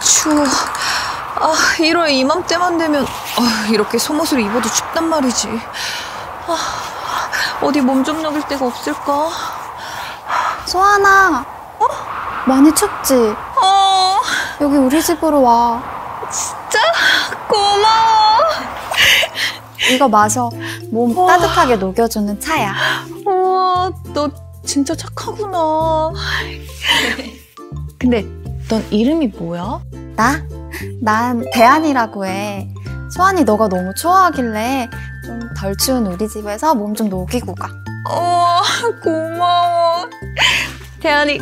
추워. 1월 이맘때만 되면 이렇게 속옷을 입어도 춥단 말이지. 어디 몸 좀 녹일 데가 없을까? 소환아, 많이 춥지? 여기 우리 집으로 와. 진짜? 고마워. 이거 마셔. 몸 따뜻하게 녹여주는 차야. 우와, 너 진짜 착하구나. 근데 넌 이름이 뭐야? 난 대안이라고 해. 소환이 너가 너무 추워하길래 좀 덜 추운 우리 집에서 몸 좀 녹이고 가. 고마워. 대안이,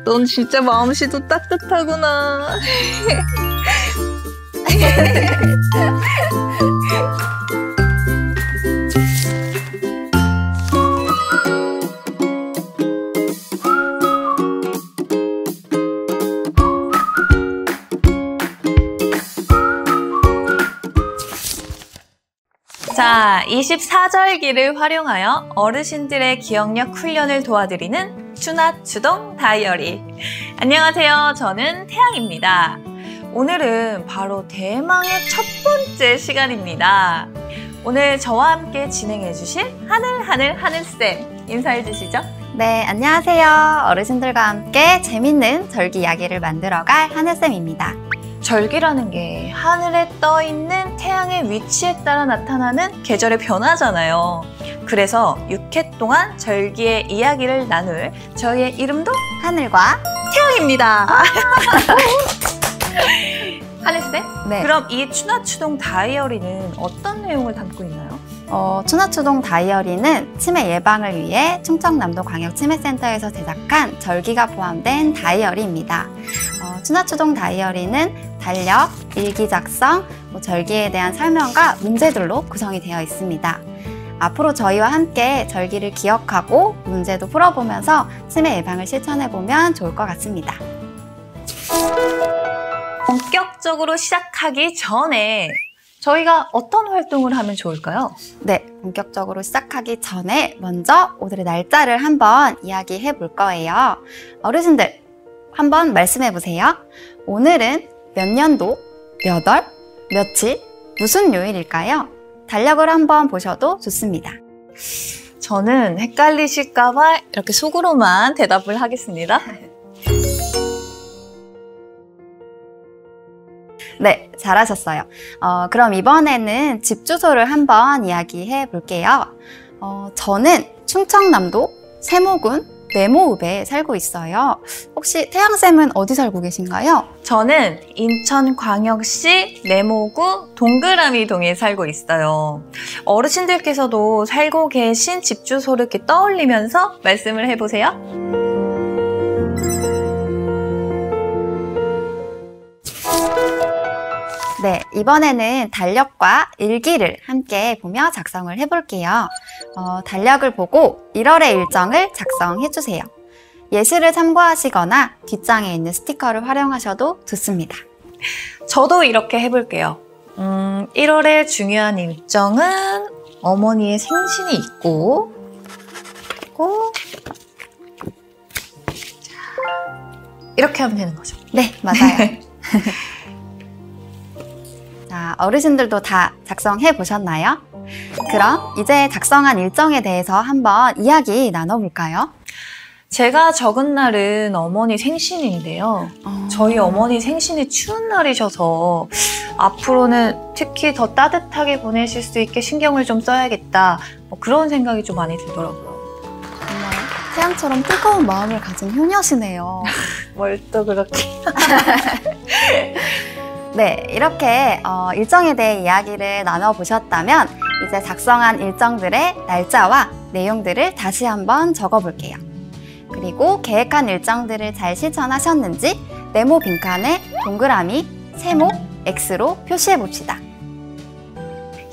넌 진짜 마음씨도 따뜻하구나. 자, 24절기를 활용하여 어르신들의 기억력 훈련을 도와드리는 추나추동 다이어리. 안녕하세요. 저는 태양입니다. 오늘은 바로 대망의 첫 번째 시간입니다. 오늘 저와 함께 진행해 주실 하늘쌤 인사해 주시죠. 네, 안녕하세요. 어르신들과 함께 재밌는 절기 이야기를 만들어갈 하늘쌤입니다. 절기라는 게 하늘에 떠있는 태양의 위치에 따라 나타나는 계절의 변화잖아요. 그래서 6회 동안 절기의 이야기를 나눌 저희의 이름도 하늘과 태양입니다. 하늘쌤? 네. 그럼 이 추나추동 다이어리는 어떤 내용을 담고 있나요? 추나추동 다이어리는 치매 예방을 위해 충청남도 광역치매센터에서 제작한 절기가 포함된 다이어리입니다. 추나추동 다이어리는 달력, 일기 작성, 절기에 대한 설명과 문제들로 구성이 되어 있습니다. 앞으로 저희와 함께 절기를 기억하고 문제도 풀어보면서 치매 예방을 실천해보면 좋을 것 같습니다. 본격적으로 시작하기 전에 저희가 어떤 활동을 하면 좋을까요? 네, 본격적으로 시작하기 전에 먼저 오늘의 날짜를 한번 이야기해 볼 거예요. 어르신들, 한번 말씀해 보세요. 오늘은 몇 년도, 몇 월, 며칠, 무슨 요일일까요? 달력을 한번 보셔도 좋습니다. 저는 헷갈리실까봐 이렇게 속으로만 대답을 하겠습니다. 네, 잘하셨어요. 그럼 이번에는 집 주소를 한번 이야기해 볼게요. 저는 충청남도 세모군 네모읍에 살고 있어요. 혹시 태양쌤은 어디 살고 계신가요? 저는 인천광역시 네모구 동그라미 동에 살고 있어요. 어르신들께서도 살고 계신 집 주소를 이렇게 떠올리면서 말씀을 해보세요. 네, 이번에는 달력과 일기를 함께 보며 작성을 해볼게요. 달력을 보고 1월의 일정을 작성해주세요. 예시를 참고하시거나 뒷장에 있는 스티커를 활용하셔도 좋습니다. 저도 이렇게 해볼게요. 1월의 중요한 일정은 어머니의 생신이 있고, 그리고 이렇게 하면 되는 거죠. 네, 맞아요. 자, 어르신들도 다 작성해 보셨나요? 그럼 이제 작성한 일정에 대해서 한번 이야기 나눠볼까요? 제가 적은 날은 어머니 생신인데요. 저희 어머니 생신이 추운 날이셔서 앞으로는 특히 더 따뜻하게 보내실 수 있게 신경을 좀 써야겠다. 그런 생각이 좀 많이 들더라고요. 정말 태양처럼 뜨거운 마음을 가진 효녀시네요. 뭘 또 그렇게. 네, 이렇게 일정에 대해 이야기를 나눠보셨다면 이제 작성한 일정들의 날짜와 내용들을 다시 한번 적어볼게요. 그리고 계획한 일정들을 잘 실천하셨는지 네모 빈칸에 동그라미, 세모, X로 표시해봅시다.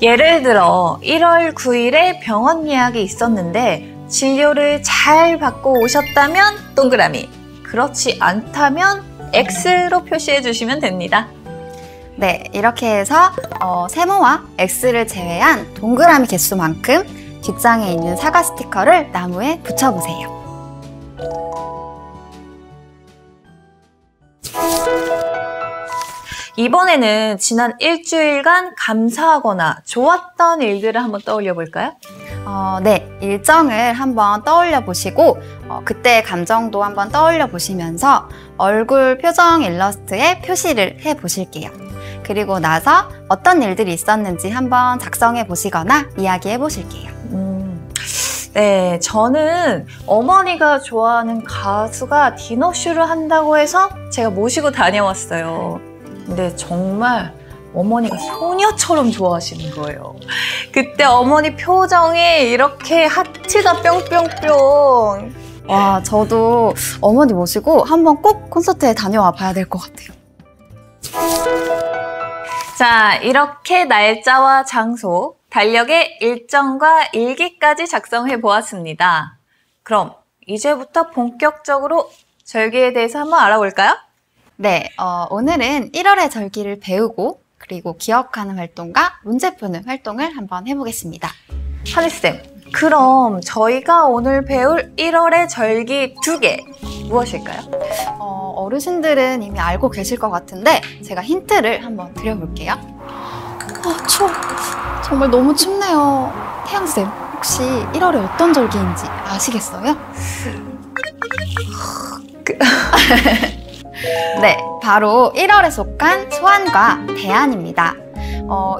예를 들어 1월 9일에 병원 예약이 있었는데 진료를 잘 받고 오셨다면 동그라미, 그렇지 않다면 X로 표시해 주시면 됩니다. 네, 이렇게 해서 세모와 X를 제외한 동그라미 개수만큼 뒷장에 있는 사과 스티커를 나무에 붙여보세요. 이번에는 지난 일주일간 감사하거나 좋았던 일들을 한번 떠올려 볼까요? 네, 일정을 한번 떠올려 보시고 그때의 감정도 한번 떠올려 보시면서 얼굴 표정 일러스트에 표시를 해 보실게요. 그리고 나서 어떤 일들이 있었는지 한번 작성해 보시거나 이야기해 보실게요. 네, 저는 어머니가 좋아하는 가수가 디너쇼를 한다고 해서 제가 모시고 다녀왔어요. 근데 정말 어머니가 소녀처럼 좋아하시는 거예요. 그때 어머니 표정에 이렇게 하트가 뿅뿅뿅. 와, 저도 어머니 모시고 한번 꼭 콘서트에 다녀와 봐야 될 것 같아요. 자, 이렇게 날짜와 장소, 달력의 일정과 일기까지 작성해 보았습니다. 그럼 이제부터 본격적으로 절기에 대해서 한번 알아볼까요? 네, 오늘은 1월의 절기를 배우고 그리고 기억하는 활동과 문제 푸는 활동을 한번 해보겠습니다. 하늘쌤, 그럼 저희가 오늘 배울 1월의 절기 2개 무엇일까요? 어르신들은 이미 알고 계실 것 같은데 제가 힌트를 한번 드려볼게요. 추워. 정말 너무 춥네요. 태양쌤, 혹시 1월에 어떤 절기인지 아시겠어요? 네, 바로 1월에 속한 소환과 대안입니다.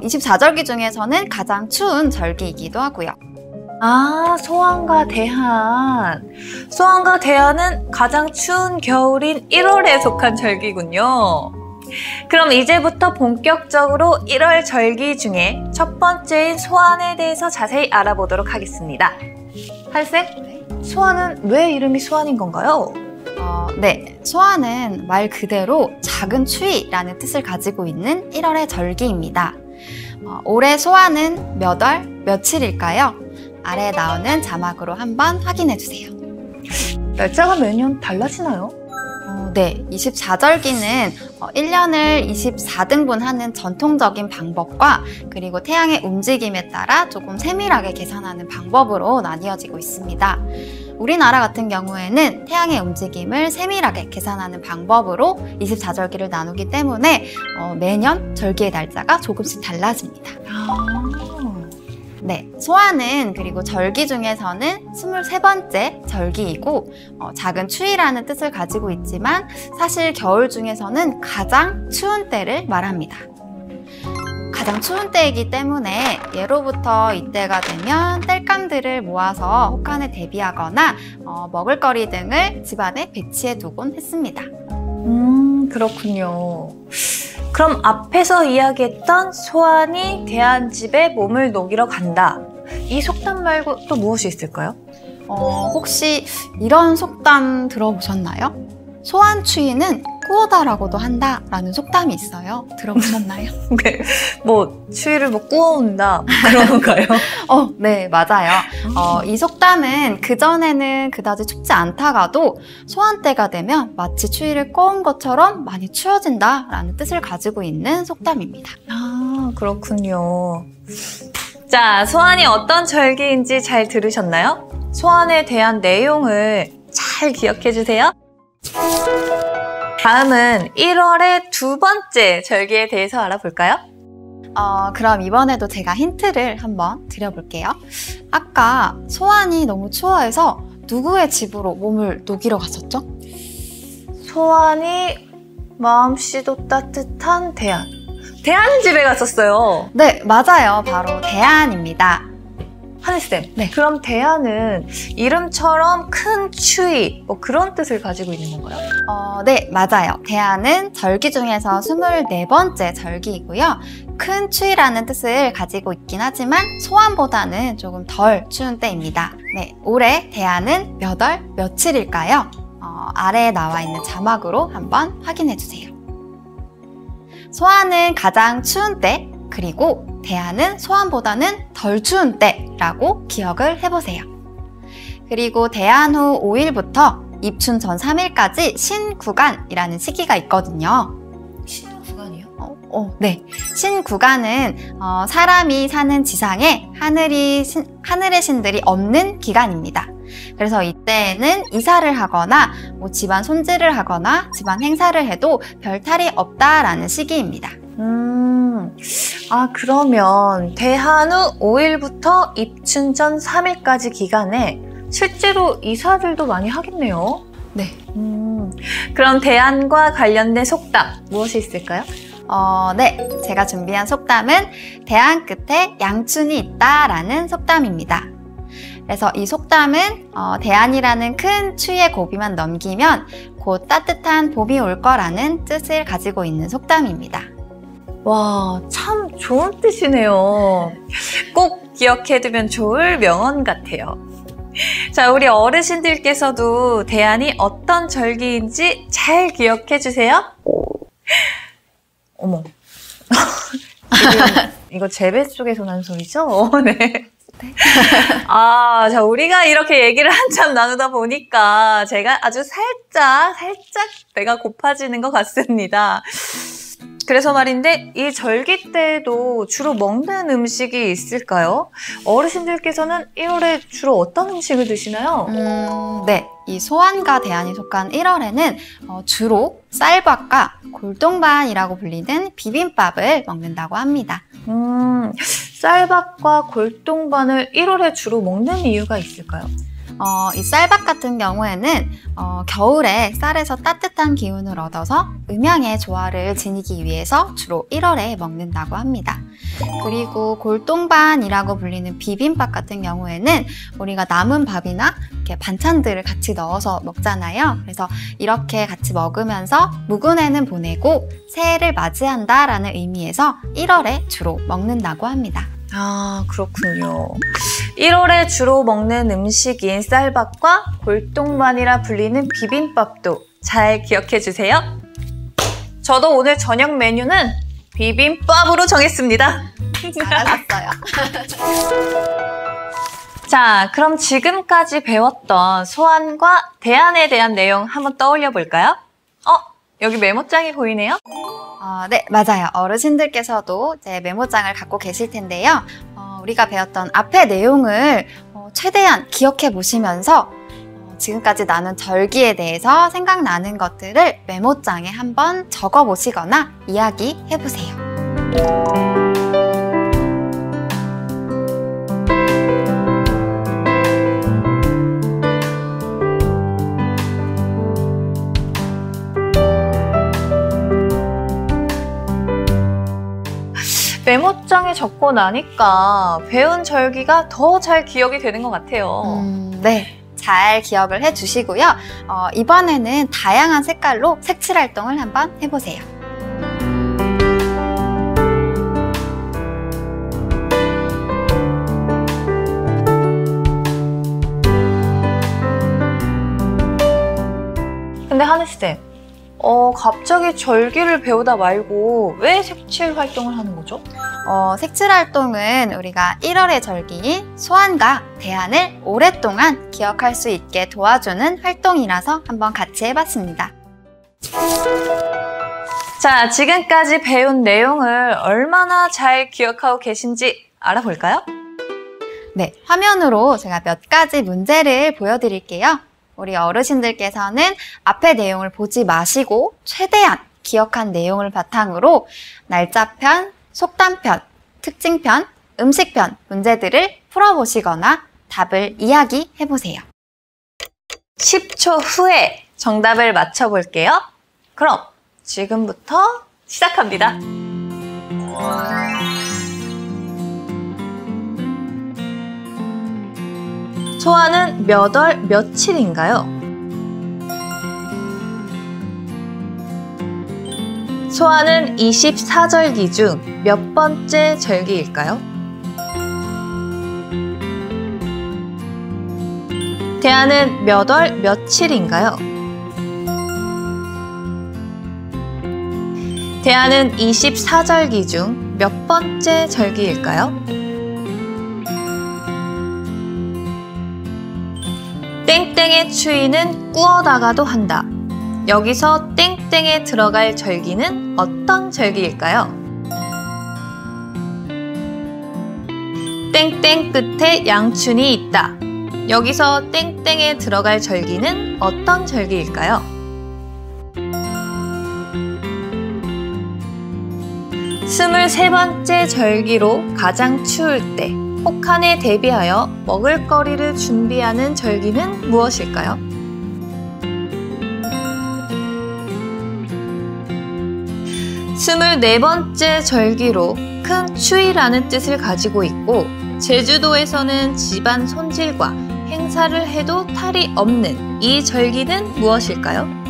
24절기 중에서는 가장 추운 절기이기도 하고요. 아, 소환과 대안. 소환과 대안은 가장 추운 겨울인 1월에 속한 절기군요. 그럼 이제부터 본격적으로 1월 절기 중에 첫 번째인 소환에 대해서 자세히 알아보도록 하겠습니다. 한쌤, 소환은 왜 이름이 소환인 건가요? 네, 소환은 말 그대로 작은 추위라는 뜻을 가지고 있는 1월의 절기입니다. 올해 소환은 몇 월, 며칠일까요? 아래에 나오는 자막으로 한번 확인해 주세요. 날짜가 매년 달라지나요? 네, 24절기는 1년을 24등분하는 전통적인 방법과 그리고 태양의 움직임에 따라 조금 세밀하게 계산하는 방법으로 나뉘어지고 있습니다. 우리나라 같은 경우에는 태양의 움직임을 세밀하게 계산하는 방법으로 24절기를 나누기 때문에 매년 절기의 날짜가 조금씩 달라집니다. 네, 소환은 그리고 절기 중에서는 23번째 절기이고 작은 추위라는 뜻을 가지고 있지만 사실 겨울 중에서는 가장 추운 때를 말합니다. 가장 추운 때이기 때문에 예로부터 이때가 되면 땔감들을 모아서 혹한에 대비하거나 먹을거리 등을 집안에 배치해 두곤 했습니다. 그렇군요. 그럼 앞에서 이야기했던 소환이 대안집에 몸을 녹이러 간다. 이 속담 말고 또 무엇이 있을까요? 혹시 이런 속담 들어보셨나요? 소환 추위는 꾸어다라고도 한다라는 속담이 있어요. 들어보셨나요? 네, 추위를 꾸어온다 그런 건가요? 네, 맞아요. 이 속담은 그전에는 그다지 춥지 않다가도 소환 때가 되면 마치 추위를 꺼온 것처럼 많이 추워진다라는 뜻을 가지고 있는 속담입니다. 아, 그렇군요. 자, 소환이 어떤 절기인지 잘 들으셨나요? 소환에 대한 내용을 잘 기억해 주세요. 다음은 1월의 두 번째 절기에 대해서 알아볼까요? 그럼 이번에도 제가 힌트를 한번 드려볼게요. 아까 소환이 너무 추워해서 누구의 집으로 몸을 녹이러 갔었죠? 소환이 마음씨도 따뜻한 대안. 대안 집에 갔었어요. 네, 맞아요. 바로 대안입니다. 하늘쌤, 네. 그럼 대안은 이름처럼 큰 추위, 그런 뜻을 가지고 있는 건가요? 네, 맞아요. 대안은 절기 중에서 24번째 절기이고요. 큰 추위라는 뜻을 가지고 있긴 하지만 소환보다는 조금 덜 추운 때입니다. 네, 올해 대안은 몇 월, 며칠일까요? 아래에 나와 있는 자막으로 한번 확인해 주세요. 소환은 가장 추운 때, 그리고 대안은 소환보다는 덜 추운 때라고 기억을 해보세요. 그리고 대안 후 5일부터 입춘 전 3일까지 신구간이라는 시기가 있거든요. 신구간이요? 네. 신구간은 사람이 사는 지상에 하늘의 신들이 없는 기간입니다. 그래서 이때에는 이사를 하거나 집안 손질을 하거나 집안 행사를 해도 별 탈이 없다라는 시기입니다. 그러면 대한후 5일부터 입춘 전 3일까지 기간에 실제로 이사들도 많이 하겠네요. 네. 그럼 대안과 관련된 속담 무엇이 있을까요? 네. 제가 준비한 속담은 대안 끝에 양춘이 있다라는 속담입니다. 그래서 이 속담은 대안이라는 큰 추위의 고비만 넘기면 곧 따뜻한 봄이 올 거라는 뜻을 가지고 있는 속담입니다. 와, 참 좋은 뜻이네요. 꼭 기억해두면 좋을 명언 같아요. 자, 우리 어르신들께서도 대안이 어떤 절기인지 잘 기억해주세요. 어머. 지금 이거 제 뱃속에서 난 소리죠? 네. 자, 우리가 이렇게 얘기를 한참 나누다 보니까 제가 아주 살짝 배가 고파지는 것 같습니다. 그래서 말인데 이 절기 때에도 주로 먹는 음식이 있을까요? 어르신들께서는 1월에 주로 어떤 음식을 드시나요? 네. 이 소환과 대안이 속한 1월에는 주로 쌀밥과 골동반이라고 불리는 비빔밥을 먹는다고 합니다. 쌀밥과 골동반을 1월에 주로 먹는 이유가 있을까요? 이 쌀밥 같은 경우에는 겨울에 쌀에서 따뜻한 기운을 얻어서 음양의 조화를 지니기 위해서 주로 1월에 먹는다고 합니다. 그리고 골동반이라고 불리는 비빔밥 같은 경우에는 우리가 남은 밥이나 이렇게 반찬들을 같이 넣어서 먹잖아요. 그래서 이렇게 같이 먹으면서 묵은해는 보내고 새해를 맞이한다라는 의미에서 1월에 주로 먹는다고 합니다. 그렇군요. 1월에 주로 먹는 음식인 쌀밥과 골동반이라 불리는 비빔밥도 잘 기억해 주세요. 저도 오늘 저녁 메뉴는 비빔밥으로 정했습니다. 잘하셨어요. 자, 그럼 지금까지 배웠던 소환과 대안에 대한 내용 한번 떠올려 볼까요? 여기 메모장이 보이네요? 네, 맞아요. 어르신들께서도 이제 메모장을 갖고 계실 텐데요. 우리가 배웠던 앞의 내용을 최대한 기억해 보시면서 지금까지 나눈 절기에 대해서 생각나는 것들을 메모장에 한번 적어 보시거나 이야기해 보세요. 메모장에 적고 나니까 배운 절기가 더 잘 기억이 되는 것 같아요. 네, 잘 기억을 해주시고요. 이번에는 다양한 색깔로 색칠 활동을 한번 해보세요. 근데 하늘쌤, 갑자기 절기를 배우다 말고 왜 색칠 활동을 하는 거죠? 색칠 활동은 우리가 1월의 절기인 소환과 대안을 오랫동안 기억할 수 있게 도와주는 활동이라서 한번 같이 해봤습니다. 자, 지금까지 배운 내용을 얼마나 잘 기억하고 계신지 알아볼까요? 네, 화면으로 제가 몇 가지 문제를 보여드릴게요. 우리 어르신들께서는 앞의 내용을 보지 마시고 최대한 기억한 내용을 바탕으로 날짜편, 속담편, 특징편, 음식편 문제들을 풀어보시거나 답을 이야기해보세요. 10초 후에 정답을 맞춰볼게요. 그럼 지금부터 시작합니다. 소환은 몇 월 며칠인가요? 소환은 24절기 중 몇 번째 절기일까요? 대안은 몇 월 며칠인가요? 대안은 24절기 중 몇 번째 절기일까요? 땡땡의 추위는 꾸어다가도 한다. 여기서 땡땡에 들어갈 절기는 어떤 절기일까요? 땡땡 끝에 양춘이 있다. 여기서 땡땡에 들어갈 절기는 어떤 절기일까요? 스물세 번째 절기로 가장 추울 때 혹한에 대비하여 먹을거리를 준비하는 절기는 무엇일까요? 스물네 번째 절기로 큰 추위라는 뜻을 가지고 있고 제주도에서는 집안 손질과 행사를 해도 탈이 없는 이 절기는 무엇일까요?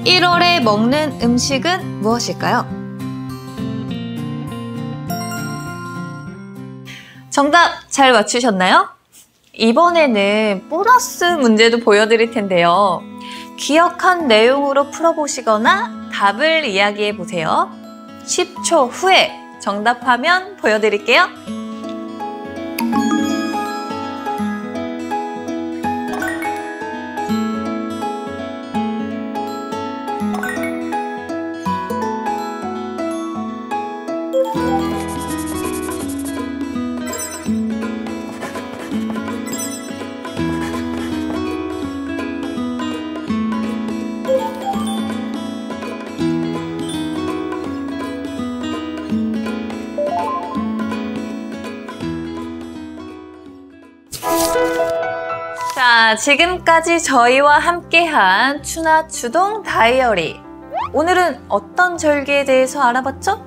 1월에 먹는 음식은 무엇일까요? 정답 잘 맞추셨나요? 이번에는 보너스 문제도 보여드릴 텐데요. 기억한 내용으로 풀어보시거나 답을 이야기해 보세요. 10초 후에 정답하면 보여드릴게요. 자, 지금까지 저희와 함께한 추나추동 다이어리. 오늘은 어떤 절기에 대해서 알아봤죠?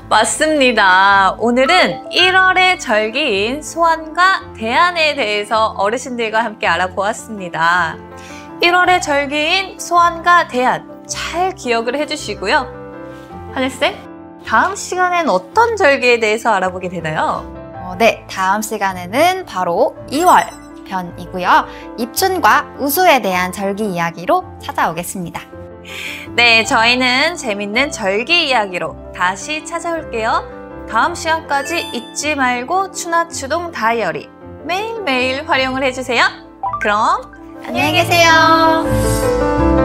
맞습니다. 오늘은 1월의 절기인 소환과 대안에 대해서 어르신들과 함께 알아보았습니다. 1월의 절기인 소환과 대안 잘 기억을 해주시고요. 하늘쌤, 다음 시간엔 어떤 절기에 대해서 알아보게 되나요? 네, 다음 시간에는 바로 2월 편이고요. 입춘과 우수에 대한 절기 이야기로 찾아오겠습니다. 네, 저희는 재밌는 절기 이야기로 다시 찾아올게요. 다음 시간까지 잊지 말고 추나추동 다이어리 매일매일 활용을 해주세요. 그럼 안녕히 계세요.